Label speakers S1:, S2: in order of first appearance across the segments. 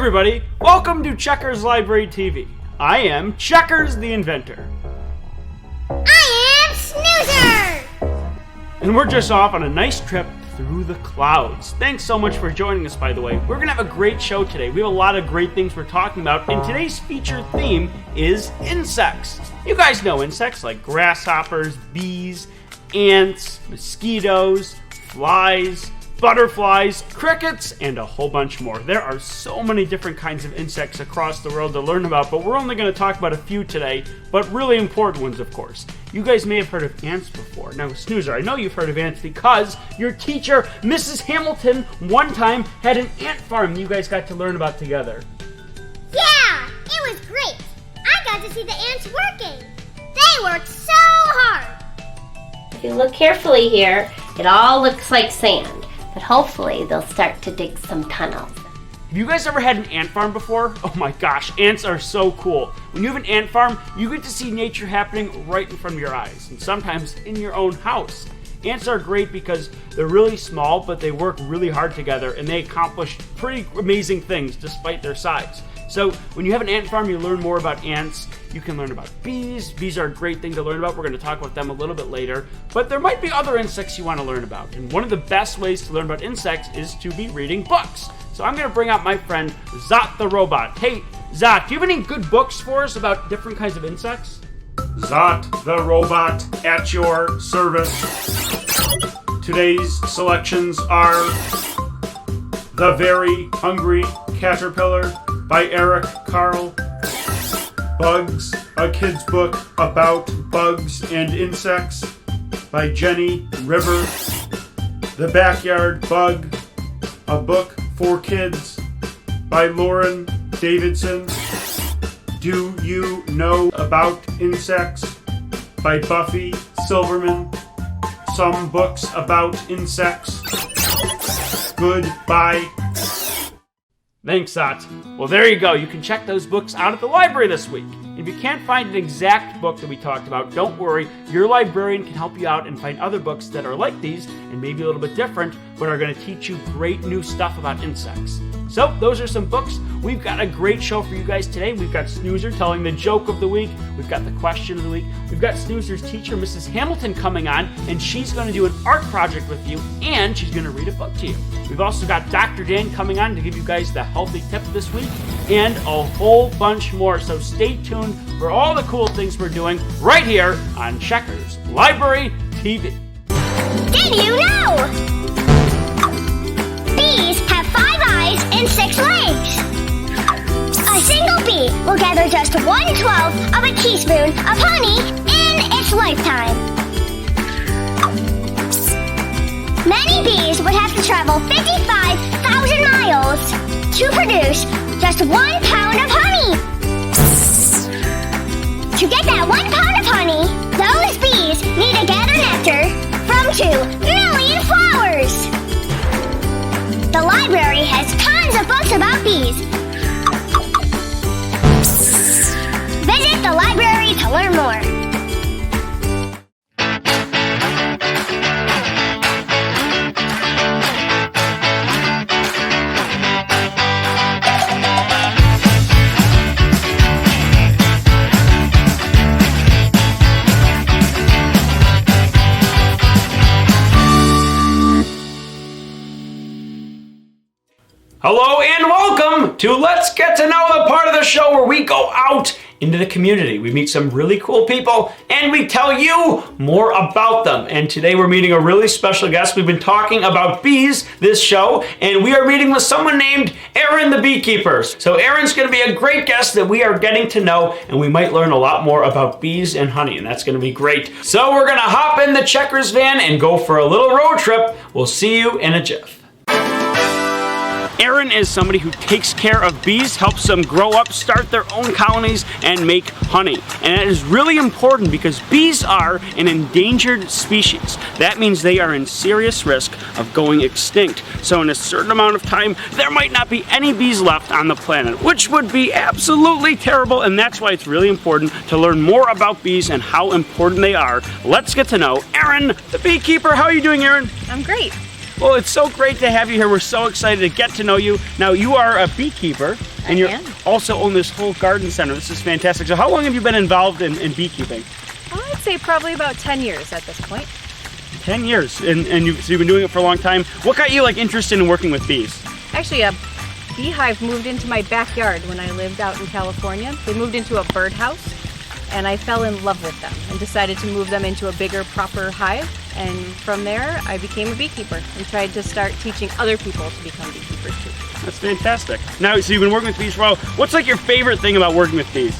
S1: everybody, welcome to Checkers Library TV. I am Checkers the Inventor.
S2: I am Snoozer!
S1: And we're just off on a nice trip through the clouds. Thanks so much for joining us, by the way. We're gonna have a great show today. We have a lot of great things we're talking about, and today's featured theme is insects. You guys know insects like grasshoppers, bees, ants, mosquitoes, flies, butterflies, crickets, and a whole bunch more. There are so many different kinds of insects across the world to learn about, but we're only going to talk about a few today, but really important ones, of course. You guys may have heard of ants before. Now, Snoozer, I know you've heard of ants because your teacher, Mrs. Hamilton, one time had an ant farm you guys got to learn about together.
S2: Yeah, it was great. I got to see the ants working. They worked so hard.
S3: If you look carefully here, it all looks like sand. But hopefully they'll start to dig some tunnels.
S1: Have you guys ever had an ant farm before? Oh my gosh, ants are so cool. When you have an ant farm, you get to see nature happening right in front of your eyes, and sometimes in your own house. Ants are great because they're really small, but they work really hard together, and they accomplish pretty amazing things despite their size. So when you have an ant farm, you learn more about ants. You can learn about bees. Bees are a great thing to learn about. We're going to talk about them a little bit later. But there might be other insects you want to learn about. And one of the best ways to learn about insects is to be reading books. So I'm going to bring out my friend, Zot the Robot. Hey, Zot, do you have any good books for us about different kinds of insects?
S4: Zot the Robot at your service. Today's selections are The Very Hungry Caterpillar by Eric Carle, Bugs, a kid's book about bugs and insects by Jenny River, The Backyard Bug, a book for kids by Lauren Davidson, Do You Know About Insects by Buffy Silverman, Some Books About Insects, Goodbye.
S1: Thanks, Zot. Well, there you go. You can check those books out at the library this week. If you can't find an exact book that we talked about, don't worry. Your librarian can help you out and find other books that are like these and maybe a little bit different, but are going to teach you great new stuff about insects. So, those are some books. We've got a great show for you guys today. We've got Snoozer telling the joke of the week. We've got the question of the week. We've got Snoozer's teacher, Mrs. Hamilton, coming on, and she's going to do an art project with you, and she's going to read a book to you. We've also got Dr. Dan coming on to give you guys the healthy tip this week, and a whole bunch more. So stay tuned for all the cool things we're doing right here on Checkers Library TV.
S2: Did you know? Bees have 5 eyes and 6 legs. A single bee will gather just 1/12 of a teaspoon of honey in its lifetime. Many bees would have to travel 55,000 miles to produce just 1 pound of honey. To get that 1 pound of honey, those bees need to gather nectar from 2 million flowers. The library has tons of books about bees. Visit the library to learn more.
S1: Hello and welcome to Let's Get to Know, the part of the show where we go out into the community. We meet some really cool people and we tell you more about them. And today we're meeting a really special guest. We've been talking about bees this show, and we are meeting with someone named Erin the beekeeper. So Erin's going to be a great guest that we are getting to know, and we might learn a lot more about bees and honey, and that's going to be great. So we're going to hop in the Checkers van and go for a little road trip. We'll see you in a jiff. Erin is somebody who takes care of bees, helps them grow up, start their own colonies, and make honey. And it is really important because bees are an endangered species. That means they are in serious risk of going extinct. So in a certain amount of time, there might not be any bees left on the planet, which would be absolutely terrible, and that's why it's really important to learn more about bees and how important they are. Let's get to know Erin, the beekeeper. How are you doing, Erin?
S5: I'm great.
S1: Well, it's so great to have you here. We're so excited to get to know you. Now, you are a beekeeper, and you also own this whole garden center. This is fantastic. So how long have you been involved in beekeeping?
S5: I'd say probably about 10 years at this point.
S1: 10 years, and so you've been doing it for a long time. What got you interested in working with bees?
S5: Actually, a beehive moved into my backyard when I lived out in California. They moved into a birdhouse, and I fell in love with them and decided to move them into a bigger, proper hive. And from there, I became a beekeeper and tried to start teaching other people to become beekeepers too.
S1: That's fantastic. Now, so you've been working with bees for a while. What's your favorite thing about working with bees?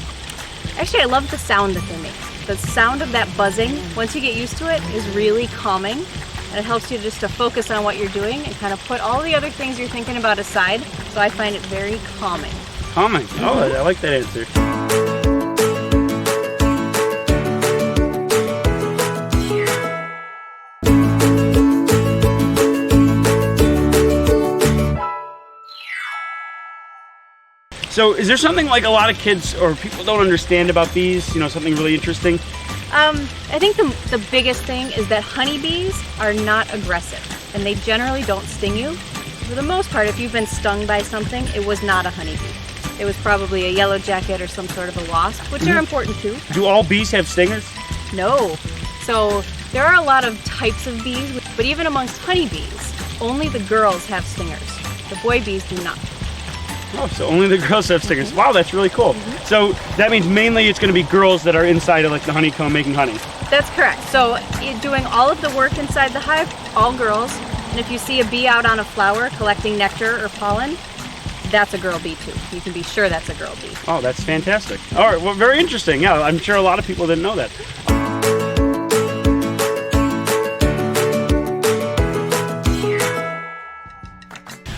S5: Actually, I love the sound that they make. The sound of that buzzing, once you get used to it, is really calming. And it helps you just to focus on what you're doing and kind of put all the other things you're thinking about aside. So I find it very calming.
S1: Calming? Oh, I like that answer. So is there something a lot of kids or people don't understand about bees? Something really interesting?
S5: I think the biggest thing is that honeybees are not aggressive, and they generally don't sting you. For the most part, if you've been stung by something, it was not a honeybee. It was probably a yellow jacket or some sort of a wasp, which are important too.
S1: Do all bees have stingers?
S5: No. So there are a lot of types of bees, but even amongst honeybees, only the girls have stingers. The boy bees do not.
S1: Oh, so only the girls have stingers. Wow, that's really cool. So that means mainly it's going to be girls that are inside of the honeycomb making honey.
S5: That's correct. So doing all of the work inside the hive, all girls. And if you see a bee out on a flower collecting nectar or pollen, that's a girl bee too. You can be sure that's a girl bee.
S1: Oh, that's fantastic. All right, well, very interesting. Yeah, I'm sure a lot of people didn't know that.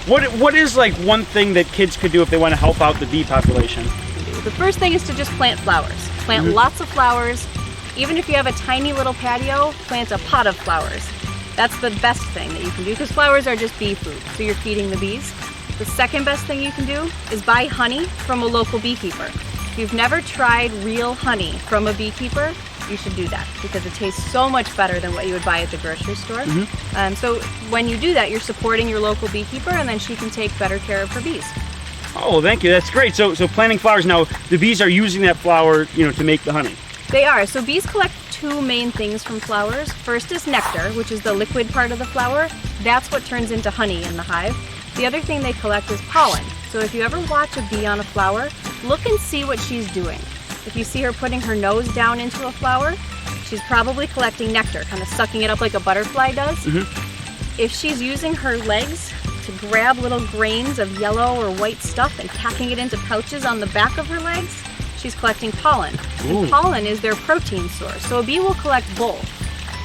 S1: What is one thing that kids could do if they want to help out the bee population?
S5: The first thing is to just plant flowers. Plant lots of flowers. Even if you have a tiny little patio, plant a pot of flowers. That's the best thing that you can do because flowers are just bee food, so you're feeding the bees. The second best thing you can do is buy honey from a local beekeeper. If you've never tried real honey from a beekeeper, you should do that because it tastes so much better than what you would buy at the grocery store. So when you do that, you're supporting your local beekeeper, and then she can take better care of her bees.
S1: Oh, well, thank you. That's great. So planting flowers now, the bees are using that flower, to make the honey.
S5: They are. So bees collect two main things from flowers. First is nectar, which is the liquid part of the flower. That's what turns into honey in the hive. The other thing they collect is pollen. So if you ever watch a bee on a flower, look and see what she's doing. If you see her putting her nose down into a flower, she's probably collecting nectar, kind of sucking it up like a butterfly does. If she's using her legs to grab little grains of yellow or white stuff and packing it into pouches on the back of her legs, she's collecting pollen. And pollen is their protein source, so a bee will collect both.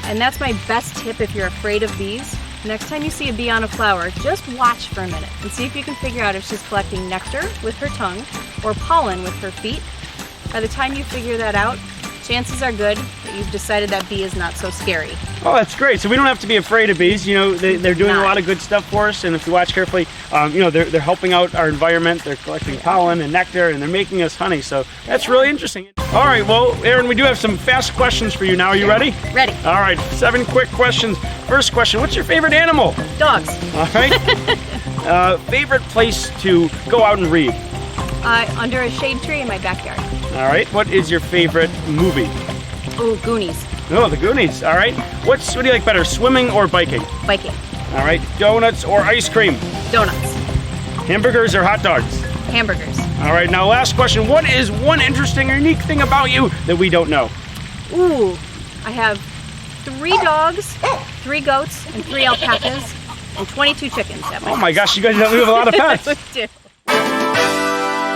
S5: And that's my best tip if you're afraid of bees. Next time you see a bee on a flower, just watch for a minute and see if you can figure out if she's collecting nectar with her tongue or pollen with her feet. By the time you figure that out, chances are good that you've decided that bee is not so scary.
S1: Oh, that's great. So we don't have to be afraid of bees. They're doing a lot of good stuff for us, and if you watch carefully, they're helping out our environment. They're collecting pollen and nectar, and they're making us honey. So that's really interesting. All right, well, Erin, we do have some fast questions for you now. Are you ready?
S5: Ready.
S1: All right, 7 quick questions. First question, what's your favorite animal?
S5: Dogs.
S1: All right. Favorite place to go out and read?
S5: Under a shade tree in my backyard.
S1: All right. What is your favorite movie?
S5: Oh, Goonies.
S1: Oh, the Goonies. All right. What do you like better, swimming or biking?
S5: Biking.
S1: All right. Donuts or ice cream?
S5: Donuts.
S1: Hamburgers or hot dogs?
S5: Hamburgers.
S1: All right. Now, last question. What is one interesting or unique thing about you that we don't know?
S5: Ooh, I have 3 dogs, 3 goats, and 3 alpacas, and 22 chickens at my house.
S1: Oh my gosh, you guys have a lot of pets.
S5: We do.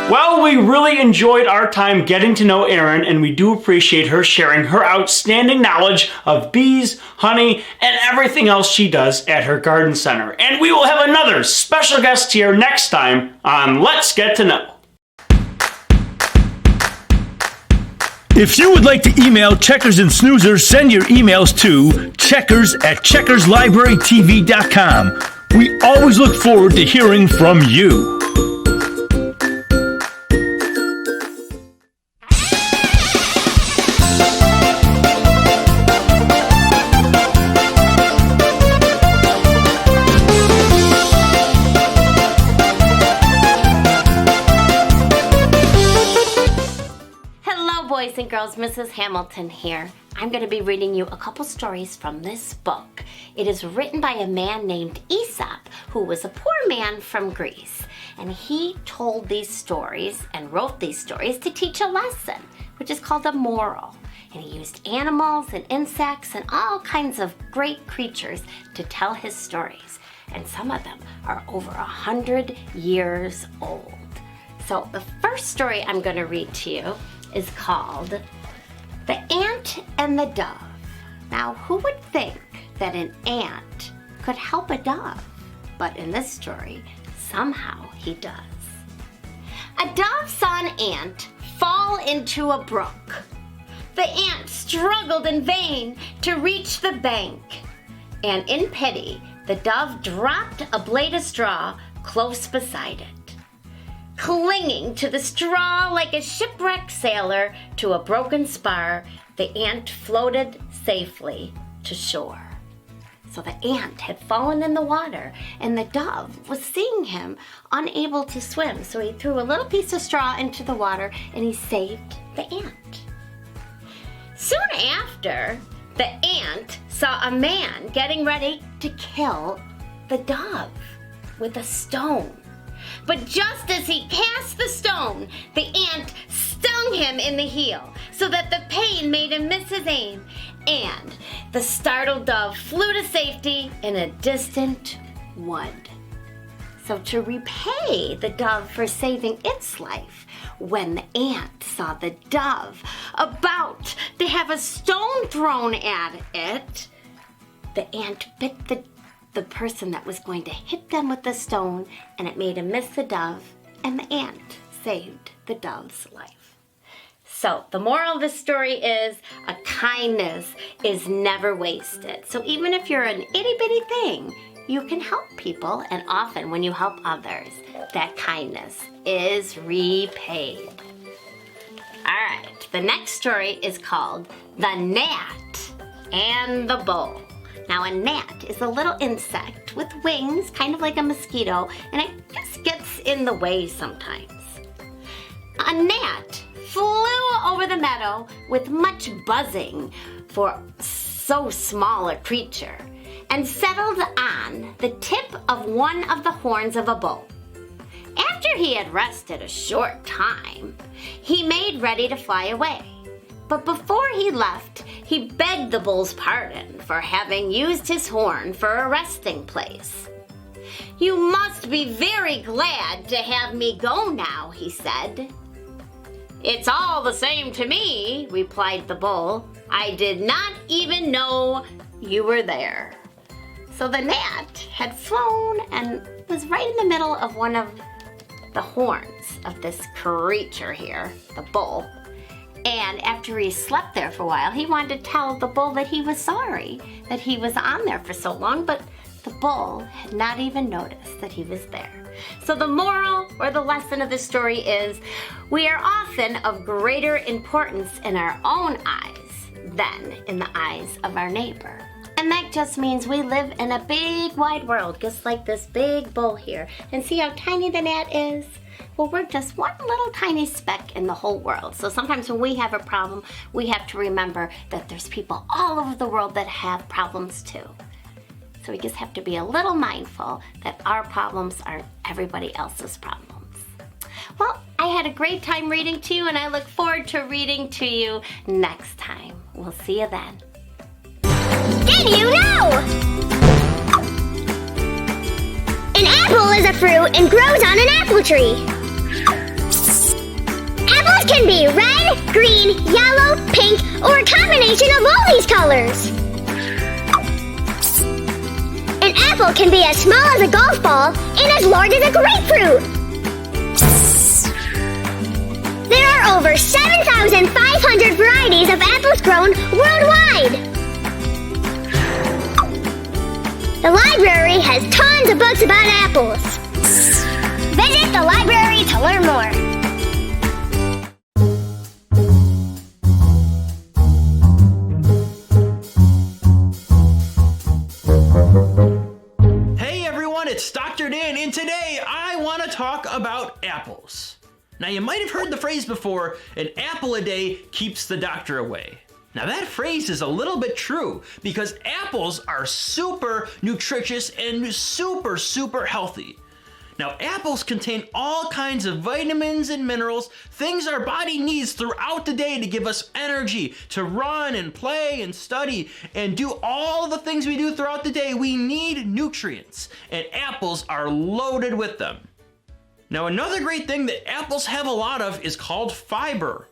S1: Well, we really enjoyed our time getting to know Erin, and we do appreciate her sharing her outstanding knowledge of bees, honey, and everything else she does at her garden center. And we will have another special guest here next time on Let's Get to Know.
S6: If you would like to email Checkers and Snoozer, send your emails to checkers@checkerslibrarytv.com. We always look forward to hearing from you.
S3: boys and girls, Mrs. Hamilton here. I'm going to be reading you a couple stories from this book. It is written by a man named Aesop, who was a poor man from Greece. And he told these stories and wrote these stories to teach a lesson, which is called a moral. And he used animals and insects and all kinds of great creatures to tell his stories. And some of them are over 100 years old. So the first story I'm going to read to you is called The Ant and the Dove. Now, who would think that an ant could help a dove? But in this story, somehow he does. A dove saw an ant fall into a brook. The ant struggled in vain to reach the bank. And in pity, the dove dropped a blade of straw close beside it. Clinging to the straw like a shipwrecked sailor to a broken spar, the ant floated safely to shore. So the ant had fallen in the water, and the dove was seeing him unable to swim. So he threw a little piece of straw into the water, and he saved the ant. Soon after, the ant saw a man getting ready to kill the dove with a stone. But just as he cast the stone, the ant stung him in the heel, so that the pain made him miss his aim, and the startled dove flew to safety in a distant wood. So to repay the dove for saving its life, when the ant saw the dove about to have a stone thrown at it, the ant bit the person that was going to hit them with the stone, and it made him miss the dove, and the ant saved the dove's life. So the moral of the story is a kindness is never wasted. So even if you're an itty-bitty thing, you can help people, and often when you help others, that kindness is repaid. All right, the next story is called The Gnat and the Bull. Now, a gnat is a little insect with wings, kind of like a mosquito, and it just gets in the way sometimes. A gnat flew over the meadow with much buzzing for so small a creature, and settled on the tip of one of the horns of a bull. After he had rested a short time, he made ready to fly away. But before he left, he begged the bull's pardon for having used his horn for a resting place. "You must be very glad to have me go now," he said. "It's all the same to me," replied the bull. "I did not even know you were there." So the gnat had flown and was right in the middle of one of the horns of this creature here, the bull. And after he slept there for a while, he wanted to tell the bull that he was sorry that he was on there for so long, but the bull had not even noticed that he was there. So the moral or the lesson of the story is we are often of greater importance in our own eyes than in the eyes of our neighbor. And that just means we live in a big wide world, just like this big bull here. And see how tiny the gnat is? Well, we're just one little tiny speck in the whole world. So sometimes when we have a problem, we have to remember that there's people all over the world that have problems too. So we just have to be a little mindful that our problems aren't everybody else's problems. Well, I had a great time reading to you, and I look forward to reading to you next time. We'll see you then.
S2: Did you know? An apple is a fruit and grows on an apple tree. Apples can be red, green, yellow, pink, or a combination of all these colors. An apple can be as small as a golf ball and as large as a grapefruit. There are over 7,500 varieties of apples grown worldwide. The library has tons of books about apples. Visit the library to learn more.
S6: Hey everyone, it's Dr. Dan, and today I want to talk about apples.
S7: Now you might have heard the phrase before, an apple a day keeps the doctor away. Now that phrase is a little bit true because apples are super nutritious and super healthy. Now apples contain all kinds of vitamins and minerals, things our body needs throughout the day to give us energy, to run and play and study and do all the things we do throughout the day. We need nutrients, and apples are loaded with them. Now another great thing that apples have a lot of is called fiber.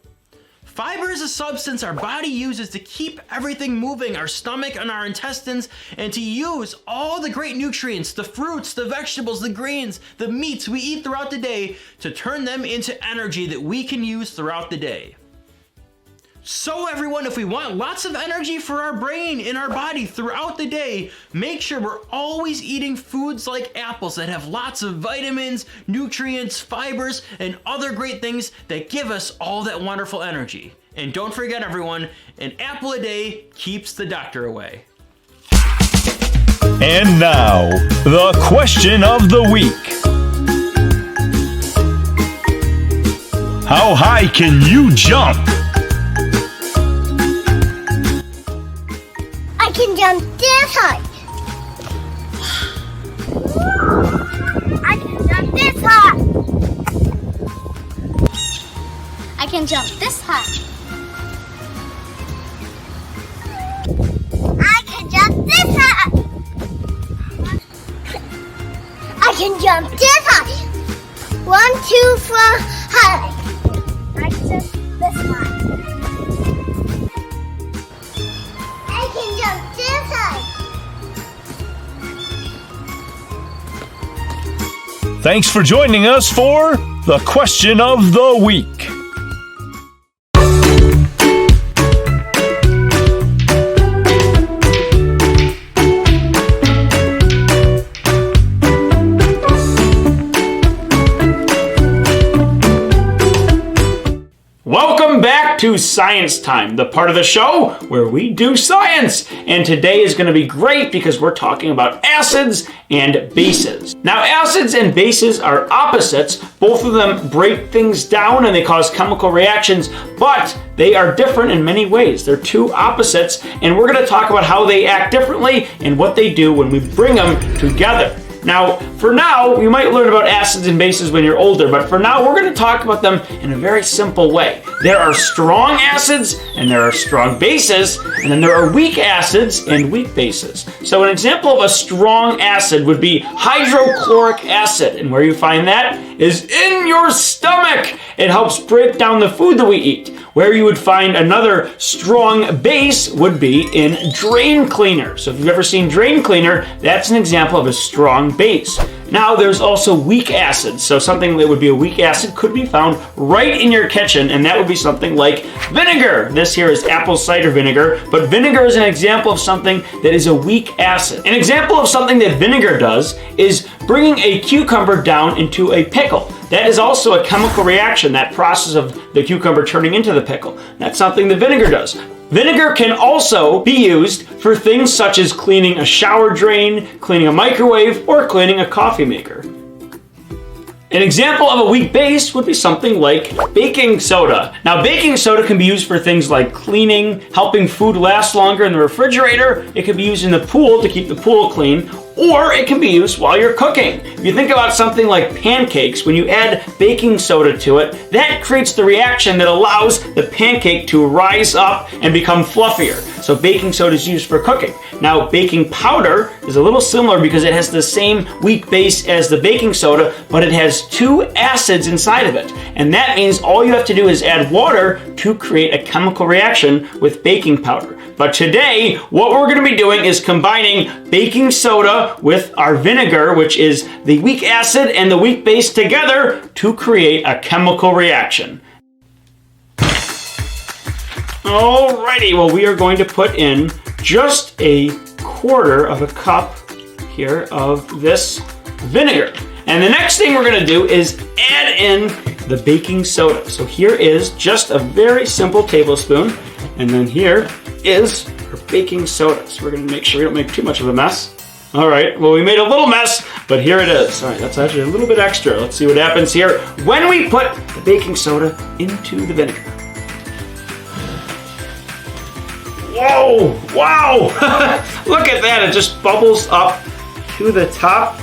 S7: Fiber is a substance our body uses to keep everything moving, our stomach and our intestines, and to use all the great nutrients, the fruits, the vegetables, the grains, the meats we eat throughout the day to turn them into energy that we can use throughout the day. So everyone, if we want lots of energy for our brain in our body throughout the day, make sure we're always eating foods like apples that have lots of vitamins, nutrients, fibers, and other great things that give us all that wonderful energy. And don't forget everyone, an apple a day keeps the doctor away.
S6: And now, the question of the week. How high can you jump?
S2: I can jump this high. I can jump this high. I can jump this high. I can jump this high. I can jump this high. 1, 2, 4, high. I can jump this high. I can jump this high.
S6: Thanks for joining us for the question of the week.
S1: Welcome back to Science Time, the part of the show where we do science. And today is going to be great because we're talking about acids and bases. Now, acids and bases are opposites. Both of them break things down and they cause chemical reactions, but they are different in many ways. They're two opposites, and we're going to talk about how they act differently and what they do when we bring them together. Now, for now, you might learn about acids and bases when you're older, but for now, we're going to talk about them in a very simple way. There are strong acids, and there are strong bases, and then there are weak acids and weak bases. So an example of a strong acid would be hydrochloric acid, and where you find that is in your stomach. It helps break down the food that we eat. Where you would find another strong base would be in drain cleaner. So if you've ever seen drain cleaner, that's an example of a strong base. Now there's also weak acids. So something that would be a weak acid could be found right in your kitchen, and that would be something like vinegar. This here is apple cider vinegar, but vinegar is an example of something that is a weak acid. An example of something that vinegar does is bringing a cucumber down into a pickle. That is also a chemical reaction, that process of the cucumber turning into the pickle. That's something that vinegar does. Vinegar can also be used for things such as cleaning a shower drain, cleaning a microwave, or cleaning a coffee maker. An example of a weak base would be something like baking soda. Now, baking soda can be used for things like cleaning, helping food last longer in the refrigerator. It can be used in the pool to keep the pool clean, or it can be used while you're cooking. If you think about something like pancakes, when you add baking soda to it, that creates the reaction that allows the pancake to rise up and become fluffier. So baking soda is used for cooking. Now, baking powder is a little similar because it has the same weak base as the baking soda, but it has two acids inside of it. And that means all you have to do is add water to create a chemical reaction with baking powder. But today, what we're going to be doing is combining baking soda with our vinegar, which is the weak acid and the weak base together to create a chemical reaction. Alrighty, well, we are going to put in just a quarter of a cup here of this vinegar. And the next thing we're going to do is add in the baking soda. So here is just a very simple tablespoon, and then here is our baking soda. So we're going to make sure we don't make too much of a mess. All right, well, we made a little mess, but here it is. All right, that's actually a little bit extra. Let's see what happens here. When we put the baking soda into the vinegar. Whoa! Wow! Look at that, it just bubbles up to the top.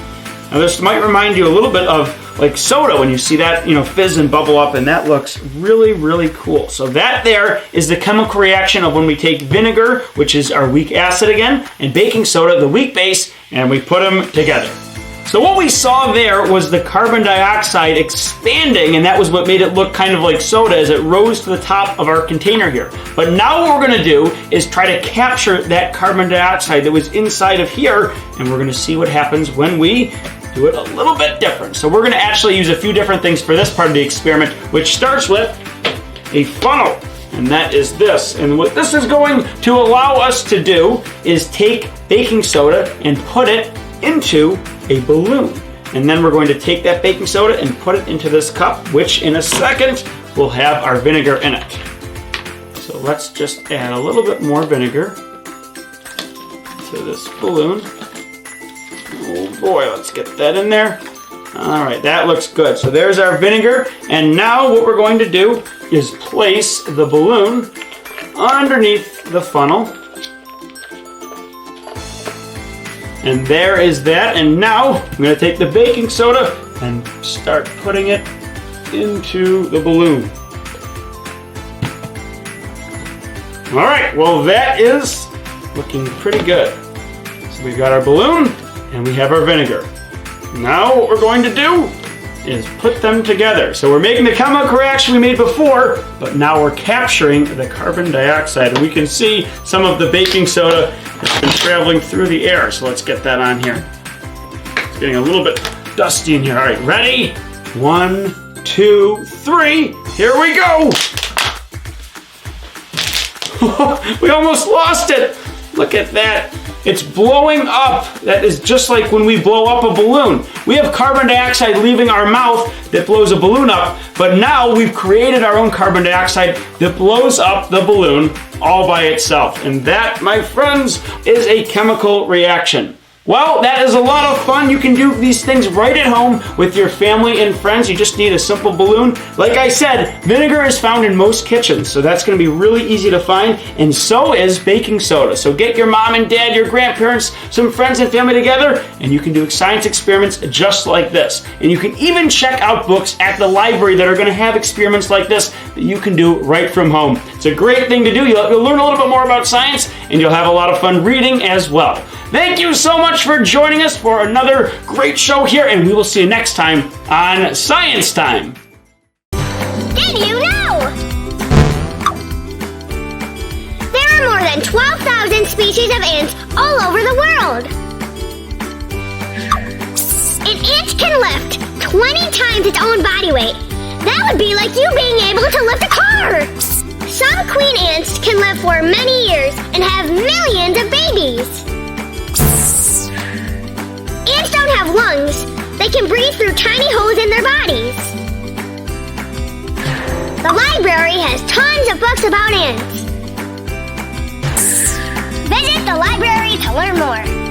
S1: Now this might remind you a little bit of like soda when you see that, fizz and bubble up, and that looks really, really cool. So that there is the chemical reaction of when we take vinegar, which is our weak acid again, and baking soda, the weak base, and we put them together. So what we saw there was the carbon dioxide expanding, and that was what made it look kind of like soda as it rose to the top of our container here. But now what we're gonna do is try to capture that carbon dioxide that was inside of here, and we're gonna see what happens when we do it a little bit different. So we're gonna actually use a few different things for this part of the experiment, which starts with a funnel, and that is this. And what this is going to allow us to do is take baking soda and put it into a balloon. And then we're going to take that baking soda and put it into this cup, which in a second will have our vinegar in it. So let's just add a little bit more vinegar to this balloon. Oh boy, let's get that in there. All right, that looks good. So there's our vinegar. And now what we're going to do is place the balloon underneath the funnel. And there is that. And now I'm going to take the baking soda and start putting it into the balloon. All right, well that is looking pretty good. So we've got our balloon and we have our vinegar. Now what we're going to do is put them together. So we're making the chemical reaction we made before, but now we're capturing the carbon dioxide. And we can see some of the baking soda has been traveling through the air. So let's get that on here. It's getting a little bit dusty in here. All right, ready? 1, 2, 3. Here we go. We almost lost it. Look at that. It's blowing up. That is just like when we blow up a balloon. We have carbon dioxide leaving our mouth that blows a balloon up, but now we've created our own carbon dioxide that blows up the balloon all by itself. And that, my friends, is a chemical reaction. Well, that is a lot of fun. You can do these things right at home with your family and friends. You just need a simple balloon. Like I said, vinegar is found in most kitchens, so that's going to be really easy to find, and so is baking soda. So get your mom and dad, your grandparents, some friends and family together, and you can do science experiments just like this. And you can even check out books at the library that are going to have experiments like this that you can do right from home. It's a great thing to do. You'll learn a little bit more about science, and you'll have a lot of fun reading as well. Thank you so much for joining us for another great show here, and we will see you next time on Science Time.
S2: Did you know? There are more than 12,000 species of ants all over the world. An ant can lift 20 times its own body weight. That would be like you being able to lift a car. Some queen ants can live for many years and have millions of babies. Ants don't have lungs. They can breathe through tiny holes in their bodies. The library has tons of books about ants. Visit the library to learn more.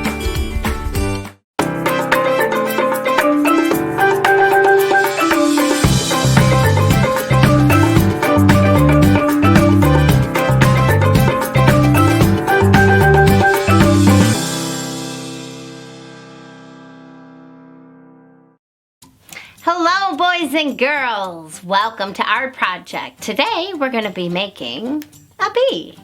S3: Hello, boys and girls. Welcome to our project. Today, we're going to be making a bee.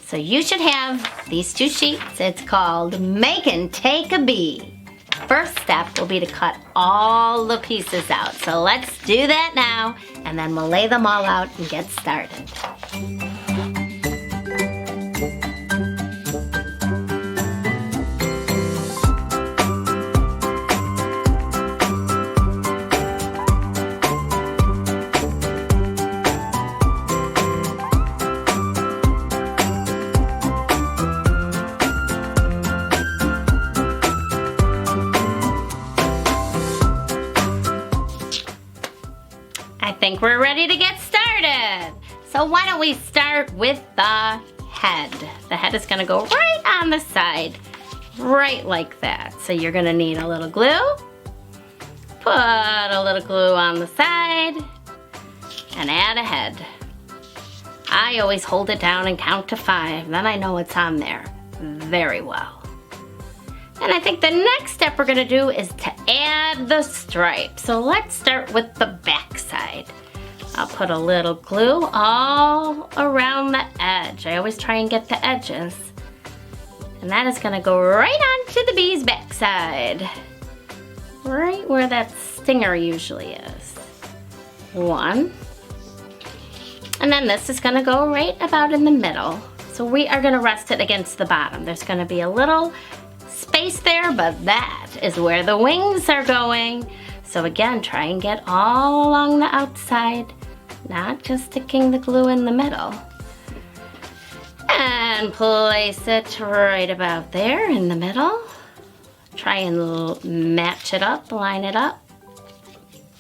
S3: So you should have these two sheets. It's called Make and Take a Bee. First step will be to cut all the pieces out. So let's do that now, and then we'll lay them all out and get started. I think we're ready to get started. So why don't we start with the head. The head is gonna go right on the side, right like that. So you're gonna need a little glue. Put a little glue on the side. and add a head. I always hold it down and count to 5, then I know what's on there very well. And I think the next step we're gonna do is to add the stripe. So let's start with the back side. I'll put a little glue all around the edge. I always try and get the edges. And that is gonna go right onto the bee's backside. Right where that stinger usually is. 1. And then this is gonna go right about in the middle. So we are gonna rest it against the bottom. There's gonna be a little space there, but that is where the wings are going. So again, try and get all along the outside, not just sticking the glue in the middle. And place it right about there in the middle. Try and match it up, line it up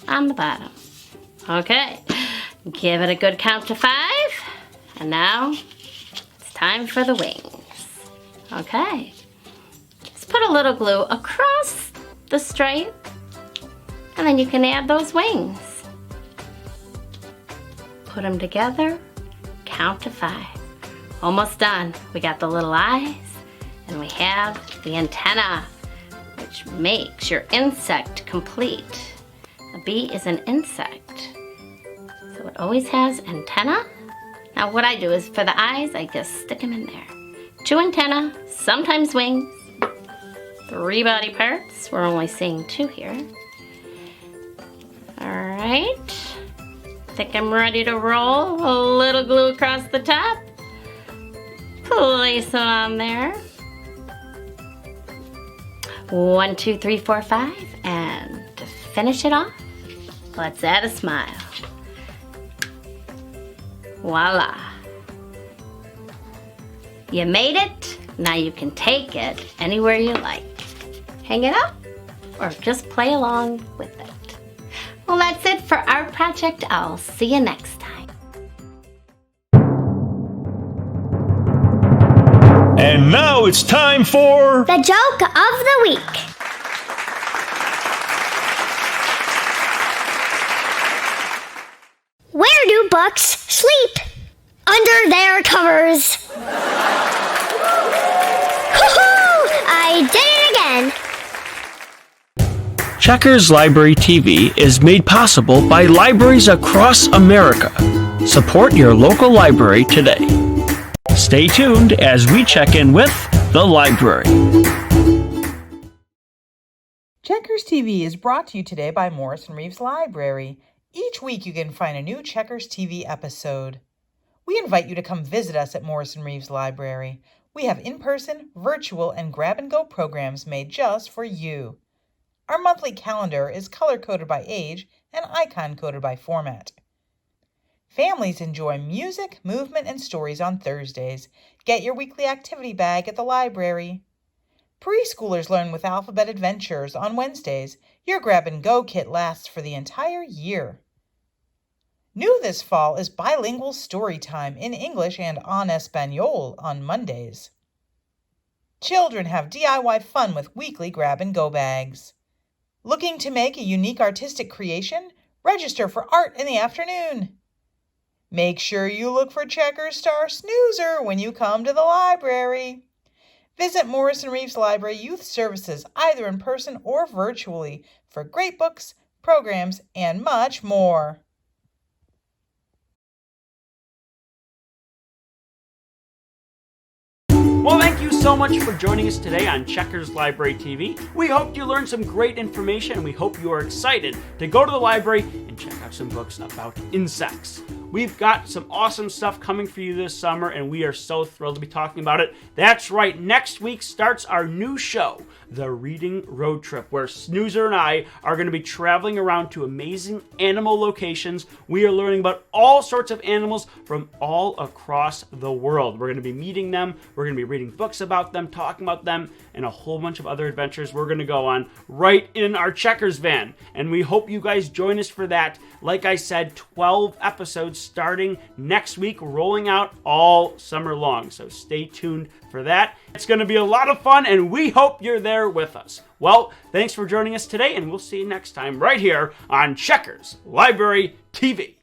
S3: on the bottom. Okay, give it a good count to 5. And now it's time for the wings. Okay, just put a little glue across the stripe and then you can add those wings. Put them together, count to 5. Almost done. We got the little eyes and we have the antenna, which makes your insect complete. A bee is an insect, so it always has antenna. Now what I do is for the eyes, I just stick them in there. 2 antenna, sometimes wings, 3 body parts. We're only seeing 2 here. All right, think I'm ready to roll. A little glue across the top. Place them on there. 1, 2, 3, 4, 5, and to finish it off, let's add a smile. Voila. You made it. Now you can take it anywhere you like. Hang it up or just play along with it. Well, that's it for our project. I'll see you next time.
S6: And now it's time for
S2: The joke of the week. Where do bucks sleep? Under their covers. Hoo-hoo! I did it again.
S1: Checkers Library TV is made possible by libraries across America. Support your local library today. Stay tuned as we check in with the library.
S8: Checkers TV is brought to you today by Morrisson-Reeves Library. Each week you can find a new Checkers TV episode. We invite you to come visit us at Morrisson-Reeves Library. We have in-person, virtual, and grab-and-go programs made just for you. Our monthly calendar is color-coded by age and icon-coded by format. Families enjoy music, movement, and stories on Thursdays. Get your weekly activity bag at the library. Preschoolers learn with Alphabet Adventures on Wednesdays. Your grab-and-go kit lasts for the entire year. New this fall is bilingual story time in English and en Espanol on Mondays. Children have DIY fun with weekly grab-and-go bags. Looking to make a unique artistic creation? Register for art in the afternoon. Make sure you look for Checkers star Snoozer when you come to the library. Visit Morrisson-Reeves Library Youth Services either in person or virtually for great books, programs, and much more.
S1: Well, thank you so much for joining us today on Checkers Library TV. We hope you learned some great information, and we hope you are excited to go to the library and check out some books about insects. We've got some awesome stuff coming for you this summer, and we are so thrilled to be talking about it. That's right, next week starts our new show, The Reading Road Trip, where Snoozer and I are going to be traveling around to amazing animal locations. We are learning about all sorts of animals from all across the world. We're going to be meeting them, we're going to be reading books about them, talking about them, and a whole bunch of other adventures we're going to go on right in our Checkers van. And we hope you guys join us for that. Like I said, 12 episodes starting next week, rolling out all summer long. So stay tuned for that. It's going to be a lot of fun, and we hope you're there with us. Well, thanks for joining us today, and we'll see you next time right here on Checkers Library TV.